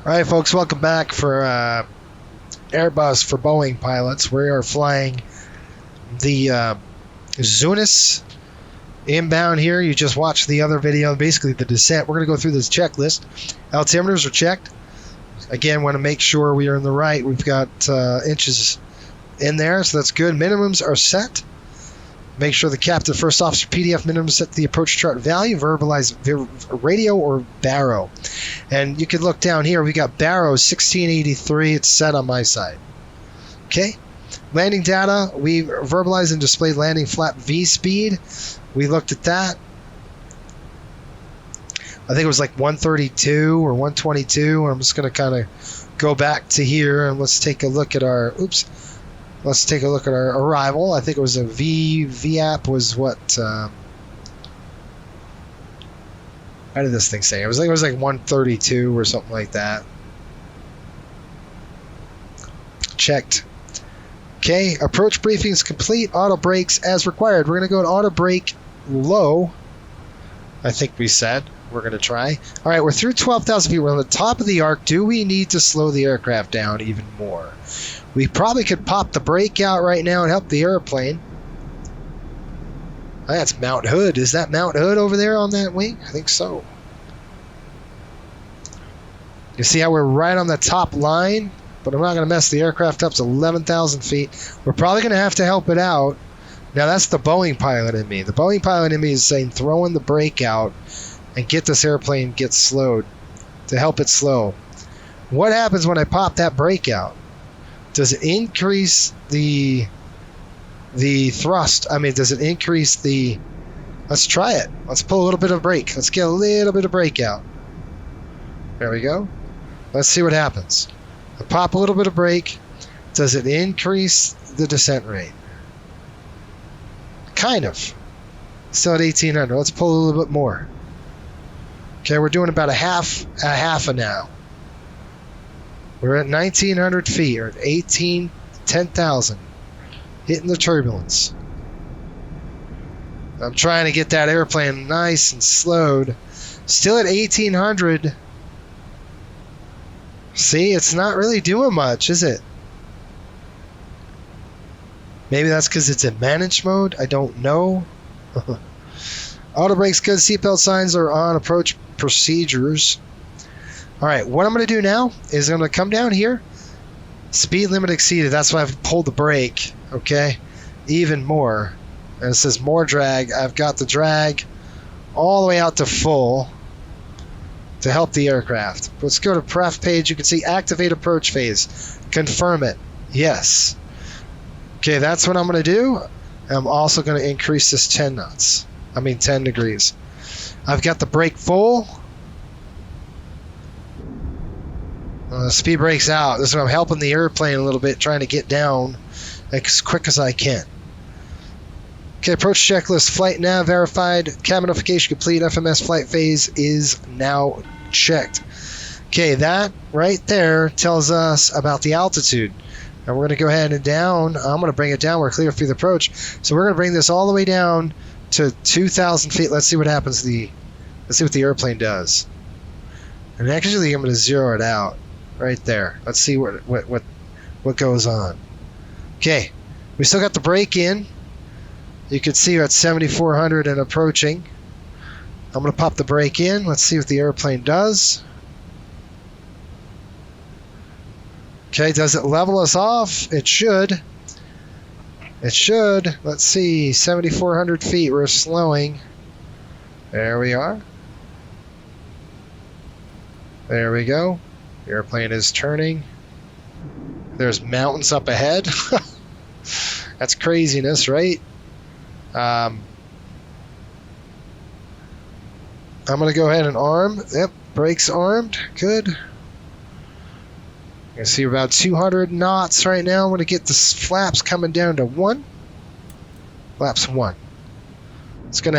All right, folks, welcome back for Airbus for Boeing pilots. We are flying the Zunis inbound here. You just watched the other video, basically the descent. We're going to go through this checklist. Altimeters are checked. Again, want to make sure we are in the right. We've got inches in there, so that's good. Minimums are set. Make sure the captain, first officer PDF minimum set the approach chart value, verbalize radio or baro. And you can look down here. We got baro 1683. It's set on my side. Okay. Landing data. We verbalized and displayed landing flap V speed. We looked at that. I think it was like 132 or 122. I'm just going to kind of go back to here and let's take a look at our. Let's take a look at our arrival. I think it was a VAP was what? How did this thing say? It was like 132 or something like that. Checked. Okay, approach briefing is complete. Auto brakes as required. We're going to go to auto brake low. I think we said we're going to try. All right, we're through 12,000 feet. We're on the top of the arc. Do we need to slow the aircraft down even more? We probably could pop the brake out right now and help the airplane. That's Mount Hood. Is that Mount Hood over there on that wing? I think so. You see how we're right on the top line? But I'm not going to mess the aircraft up to 11,000 feet. We're probably going to have to help it out. Now, that's the Boeing pilot in me. The Boeing pilot in me is saying throw in the brake out and get this airplane get slowed to help it slow. What happens when I pop that brake out? Does it increase the thrust? I mean, does it increase the... Let's try it. Let's pull a little bit of brake. Let's get a little bit of brake out. There we go. Let's see what happens. I pop a little bit of brake. Does it increase the descent rate? Kind of. Still at 1,800. Let's pull a little bit more. Okay, we're doing about a half a now. We're at 1,900 feet, or at 10,000, hitting the turbulence. I'm trying to get that airplane nice and slowed. Still at 1,800. See, it's not really doing much, is it? Maybe that's because it's in managed mode. I don't know. Auto brakes good. Seatbelt signs are on. Approach procedures. All right, what I'm going to do now is I'm going to come down here. Speed limit exceeded. That's why I've pulled the brake, okay? Even more. And it says more drag. I've got the drag all the way out to full to help the aircraft. Let's go to pref page. You can see activate approach phase. Confirm it. Yes. Okay, that's what I'm going to do. I'm also going to increase this 10 degrees. I've got the brake full. Speed brakes out. This is when I'm helping the airplane a little bit, trying to get down as quick as I can. Okay, approach checklist. Flight nav verified. Cabin notification complete. FMS flight phase is now checked. Okay, that right there tells us about the altitude. Now we're going to go ahead and down. I'm going to bring it down. We're clear through the approach. So we're going to bring this all the way down to 2,000 feet. Let's see what happens. Let's see what the airplane does. And actually, I'm going to zero it out. Right there. Let's see what goes on. Okay, we still got the brake in. You can see we're at 7,400 and approaching. I'm going to pop the brake in. Let's see what the airplane does. Okay, does it level us off? It should. It should. Let's see, 7,400 feet. We're slowing. There we are. There we go. The airplane is turning. There's mountains up ahead. That's craziness, right? I'm going to go ahead and arm. Yep, brakes armed. Good. You can see about 200 knots right now. I'm going to get the flaps coming down to 1. Flaps 1. It's going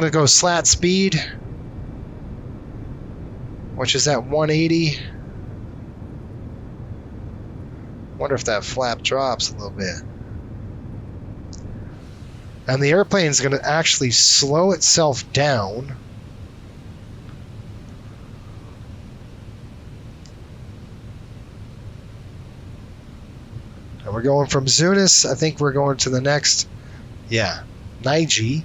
to go slat speed, which is at 180. Wonder if that flap drops a little bit. And the airplane's going to actually slow itself down And we're going from Zunis. I think we're going to the next, yeah, Naiji.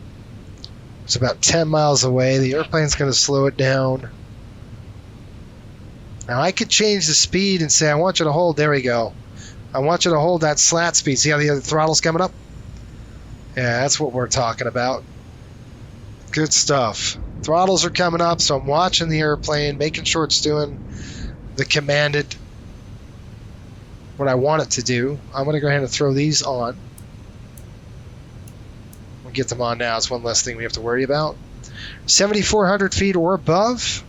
It's about 10 miles away. The airplane's going to slow it down. Now I could change the speed and say I want you to hold. There we go. I want you to hold that slat speed. See how the other throttle's coming up? Yeah, that's what we're talking about. Good stuff. Throttles are coming up, so I'm watching the airplane, making sure it's doing the commanded, what I want it to do. I'm going to go ahead and throw these on. We'll get them on now. It's one less thing we have to worry about. 7,400 feet or above.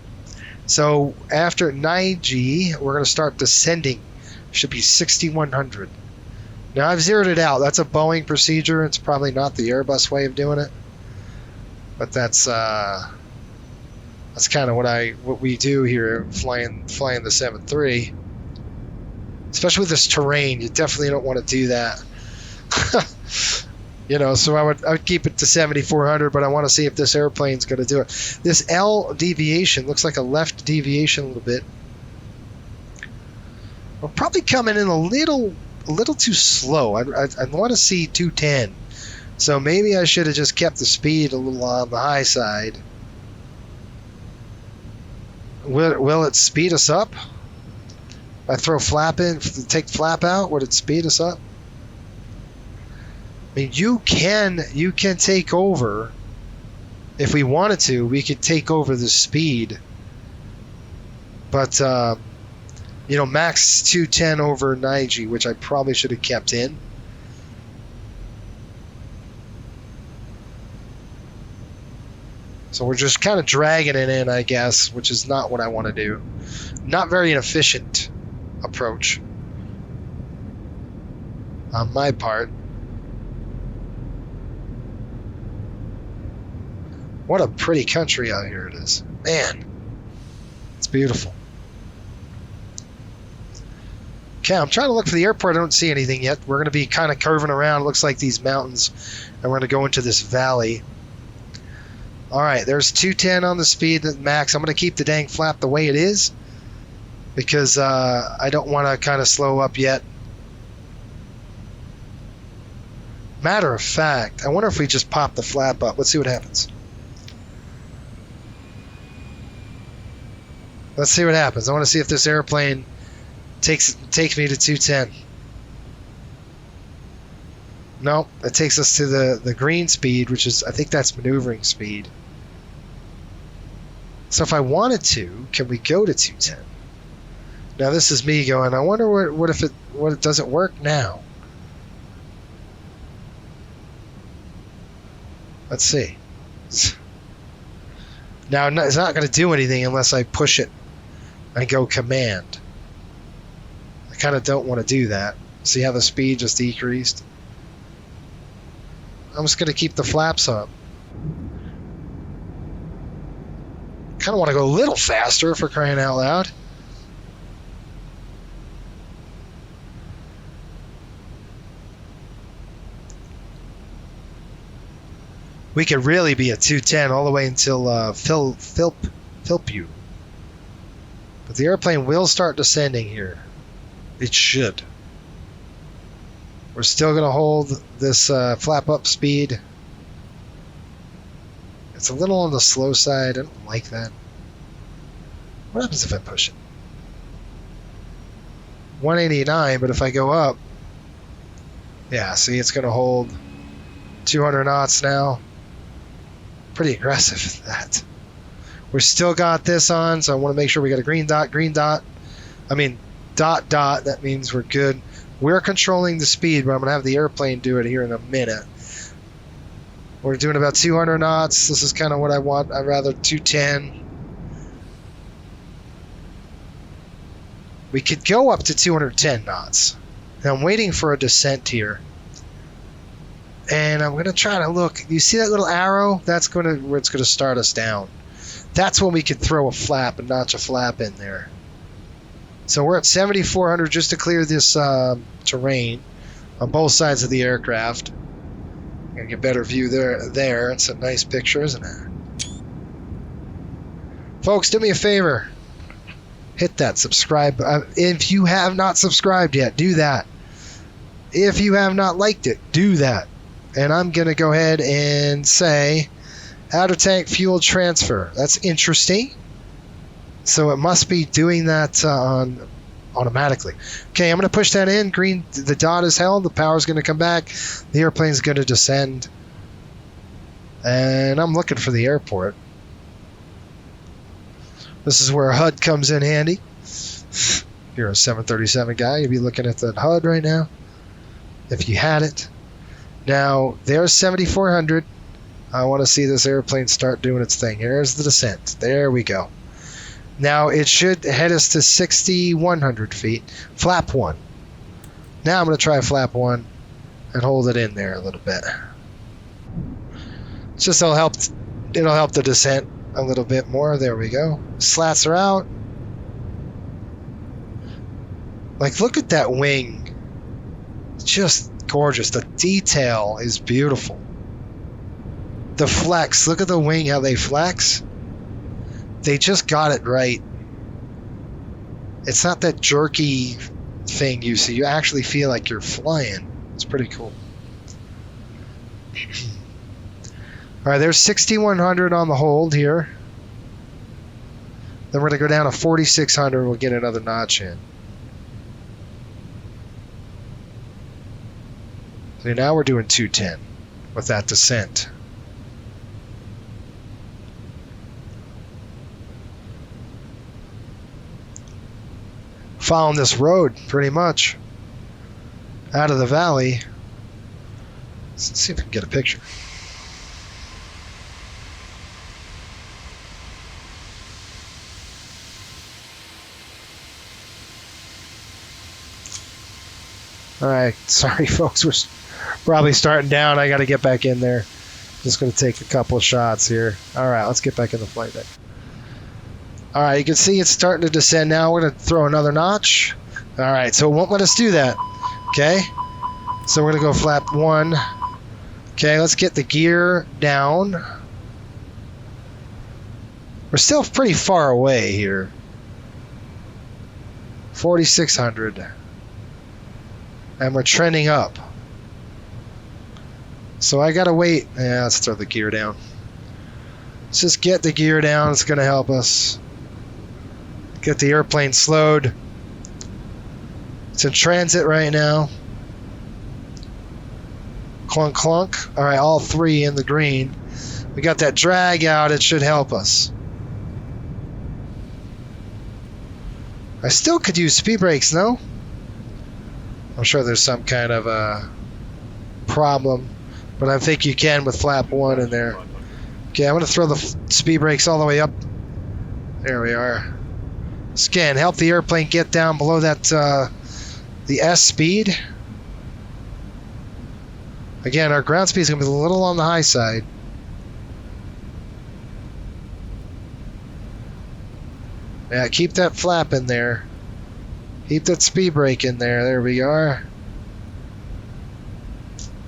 So after 9G, we're going to start descending. Should be 6,100. Now I've zeroed it out. That's a Boeing procedure. It's probably not the Airbus way of doing it, but that's kind of what we do here, flying the 7.3. Especially with this terrain, you definitely don't want to do that. You know, so I would keep it to 7,400, but I want to see if this airplane's going to do it. This L deviation looks like a left deviation a little bit. We're probably coming in a little too slow. I want to see 210. So maybe I should have just kept the speed a little on the high side. Will it speed us up? If I throw flap in, take flap out, would it speed us up? I mean, you can take over. If we wanted to, we could take over the speed. But you know, max 210 over 9G, which I probably should have kept in. So we're just kind of dragging it in, I guess, which is not what I want to do. Not very an efficient approach on my part. What a pretty country out here it is. Man, it's beautiful. Okay, I'm trying to look for the airport. I don't see anything yet. We're going to be kind of curving around. It looks like these mountains, and we're going to go into this valley. All right, there's 210 on the speed max. I'm going to keep the dang flap the way it is because I don't want to kind of slow up yet. Matter of fact, I wonder if we just pop the flap up. Let's see what happens. Let's see what happens. I want to see if this airplane takes me to 210. No, it takes us to the green speed, which is, I think that's maneuvering speed. So if I wanted to, can we go to 210? Now this is me going, I wonder what if it doesn't work now. Let's see. Now it's not going to do anything unless I push it and go command. I kind of don't want to do that. See how the speed just decreased? I'm just going to keep the flaps up. Kind of want to go a little faster for crying out loud. We could really be at 210 all the way until Philpu. But the airplane will start descending here. It should. We're still going to hold this flap up speed. It's a little on the slow side. I don't like that. What happens if I push it? 189, but if I go up, yeah, see, it's going to hold 200 knots now. Pretty aggressive, that. We still got this on, so I want to make sure we got a green dot, I mean, dot, that means we're good. We're controlling the speed, but I'm going to have the airplane do it here in a minute. We're doing about 200 knots. This is kind of what I want. I'd rather 210. We could go up to 210 knots. Now I'm waiting for a descent here. And I'm going to try to look. You see that little arrow? That's where it's going to start us down. That's when we could throw a flap and notch a flap in there. So we're at 7,400 just to clear this terrain on both sides of the aircraft. Gonna get a better view there. It's a nice picture, isn't it? Folks, do me a favor. Hit that subscribe. If you have not subscribed yet, do that. If you have not liked it, do that. And I'm going to go ahead and say outer tank fuel transfer. That's interesting. So it must be doing that automatically. Okay, I'm going to push that in. Green, the dot is held. The power's going to come back. The airplane's going to descend. And I'm looking for the airport. This is where HUD comes in handy. If you're a 737 guy, you'd be looking at that HUD right now. If you had it. Now, there's 7,400. I want to see this airplane start doing its thing. Here's the descent. There we go. Now, it should head us to 6,100 feet. Flap 1. Now I'm going to try flap 1 and hold it in there a little bit. It's just it'll help the descent a little bit more. There we go. Slats are out. Like, look at that wing. It's just gorgeous. The detail is beautiful. The flex. Look at the wing, how they flex. They just got it right. It's not that jerky thing you see. You actually feel like you're flying. It's pretty cool. All right, there's 6,100 on the hold here. Then we're going to go down to 4,600. We'll get another notch in. So now we're doing 210 with that descent. Following this road pretty much out of the valley. Let's see if we can get a picture. All right, sorry folks, we're probably starting down. I got to get back in there. Just going to take a couple of shots here. All right, let's get back in the flight deck. All right, you can see it's starting to descend now. We're going to throw another notch. All right, so it won't let us do that. Okay, so we're going to go flap 1. Okay, let's get the gear down. We're still pretty far away here. 4,600. And we're trending up. So I got to wait. Yeah, let's throw the gear down. Let's just get the gear down. It's going to help us. Get the airplane slowed. It's in transit right now. Clunk, clunk. All right, all 3 in the green. We got that drag out. It should help us. I still could use speed brakes, no? I'm sure there's some kind of a problem, but I think you can with flap 1 in there. Okay, I'm going to throw the speed brakes all the way up. There we are. Scan, help the airplane get down below that the S speed. Again, our ground speed is going to be a little on the high side. Yeah, keep that flap in there. Keep that speed brake in there. There we are.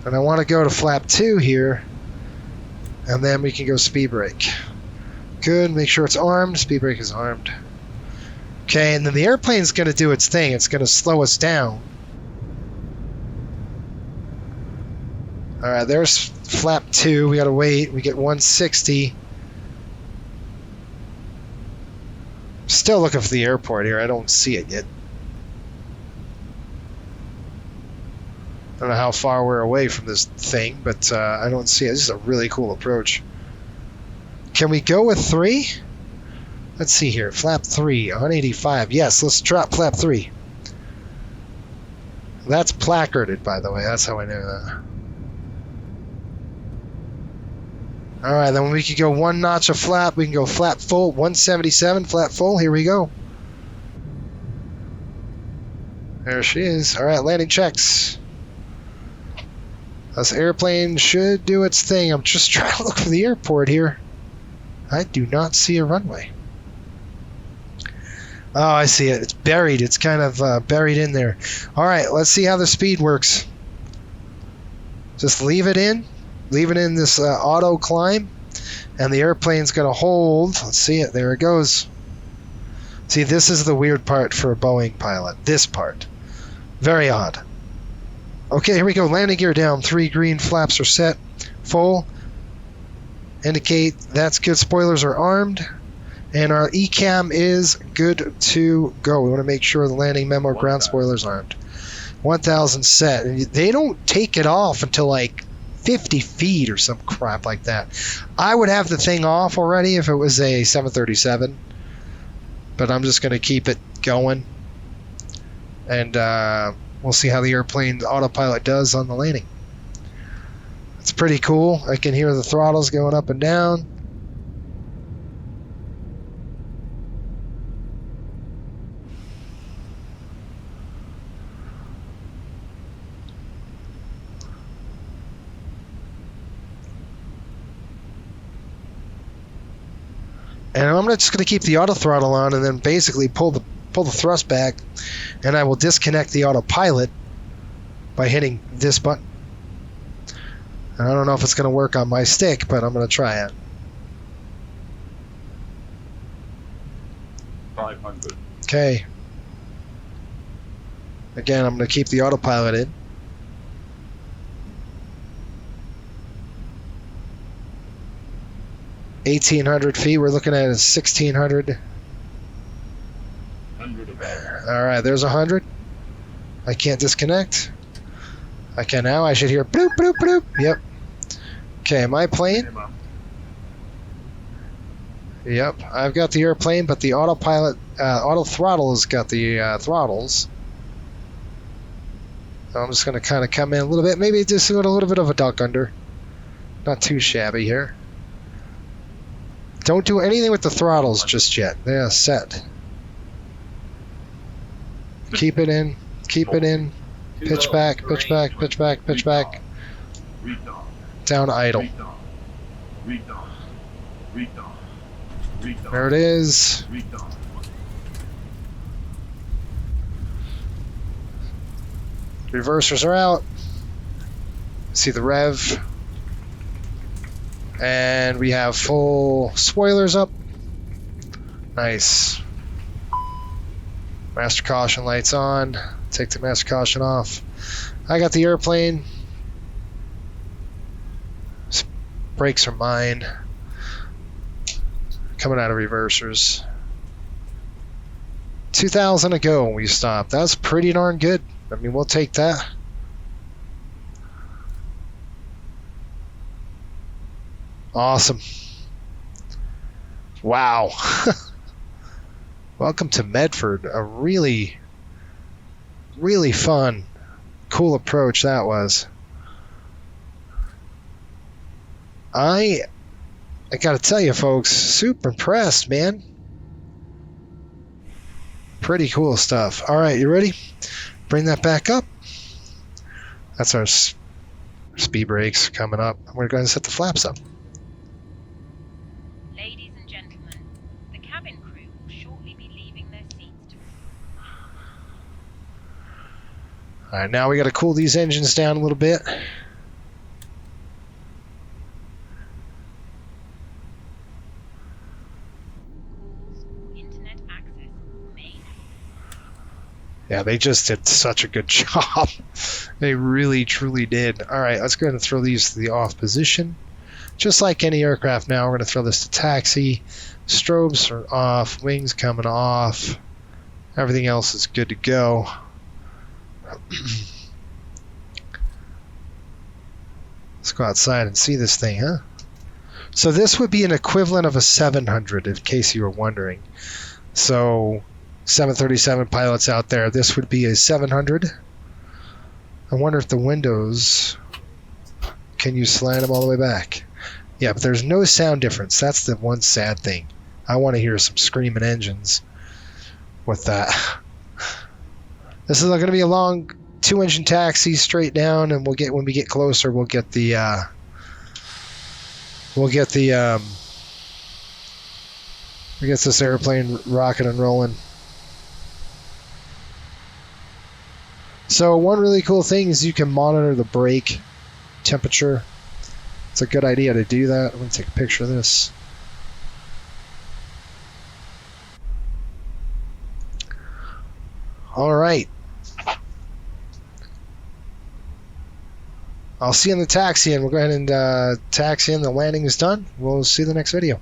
And I want to go to flap 2 here. And then we can go speed brake. Good. Make sure it's armed. Speed brake is armed. Okay, and then the airplane's going to do its thing. It's going to slow us down. All right, there's flap 2. We got to wait. We get 160. Still looking for the airport here. I don't see it yet. I don't know how far we're away from this thing, but I don't see it. This is a really cool approach. Can we go with 3? Let's see here. Flap 3, 185. Yes, let's drop flap 3. That's placarded, by the way. That's how I know that. All right, then we could go 1 notch of flap. We can go flap full, 177, flap full. Here we go. There she is. All right, landing checks. This airplane should do its thing. I'm just trying to look for the airport here. I do not see a runway. Oh, I see it. It's buried. It's kind of buried in there. All right, let's see how the speed works. Just leave it in. Leave it in this auto climb. And the airplane's going to hold. Let's see it. There it goes. See, this is the weird part for a Boeing pilot. This part. Very odd. Okay, here we go. Landing gear down. 3 green flaps are set. Full. Indicate that's good. Spoilers are armed. And our ECAM is good to go. We want to make sure the landing memo ground spoilers armed. 1,000 set. And they don't take it off until like 50 feet or some crap like that. I would have the thing off already if it was a 737. But I'm just going to keep it going. And we'll see how the airplane autopilot does on the landing. It's pretty cool. I can hear the throttles going up and down. And I'm just going to keep the auto throttle on and then basically pull the thrust back, and I will disconnect the autopilot by hitting this button. And I don't know if it's going to work on my stick, but I'm going to try it. 500. Okay. Again, I'm going to keep the autopilot in. $1,800 feet. We're looking at 1,600. 100 about. All right, there's 100. I can't disconnect. I can now. I should hear bloop, bloop, bloop. Yep. Okay, my plane. Yep, I've got the airplane, but the autopilot, auto throttle has got the throttles. So I'm just going to kind of come in a little bit. Maybe just do a little bit of a duck under. Not too shabby here. Don't do anything with the throttles just yet. Yeah, set. Keep it in. Keep it in. Pitch back, pitch back, pitch back, pitch back. Down idle. There it is. Reversers are out. See the rev. And we have full spoilers up. Nice. Master caution lights on. Take the master caution off. I got the airplane. Brakes are mine. Coming out of reversers. 2,000 to go when we stopped. That's pretty darn good. I mean, we'll take that. Awesome. Wow. Welcome to Medford. A really, really fun, cool approach that was. I gotta tell you folks, super impressed, man. Pretty cool stuff. All right, you ready? Bring that back up. That's our speed brakes coming up. We're going to set the flaps up. Ladies and gentlemen, the cabin crew will shortly be leaving their seats. All right, now we got to cool these engines down a little bit. Internet access made. Yeah, they just did such a good job. They really, truly did. All right, let's go ahead and throw these to the off position. Just like any aircraft now, we're going to throw this to taxi. Strobes are off, wings coming off. Everything else is good to go. Let's go outside and see this thing, huh? So this would be an equivalent of a 700, in case you were wondering. So 737 pilots out there, this would be a 700. I wonder if the windows, can you slide them all the way back? Yeah, but there's no sound difference. That's the one sad thing. I want to hear some screaming engines with that. This is going to be a long 2-engine taxi straight down, and when we get closer, we'll get this airplane rocking and rolling. So one really cool thing is you can monitor the brake temperature. It's a good idea to do that. I'm going to take a picture of this. All right. I'll see you in the taxi, and we'll go ahead and taxi in. The landing is done. We'll see you in the next video.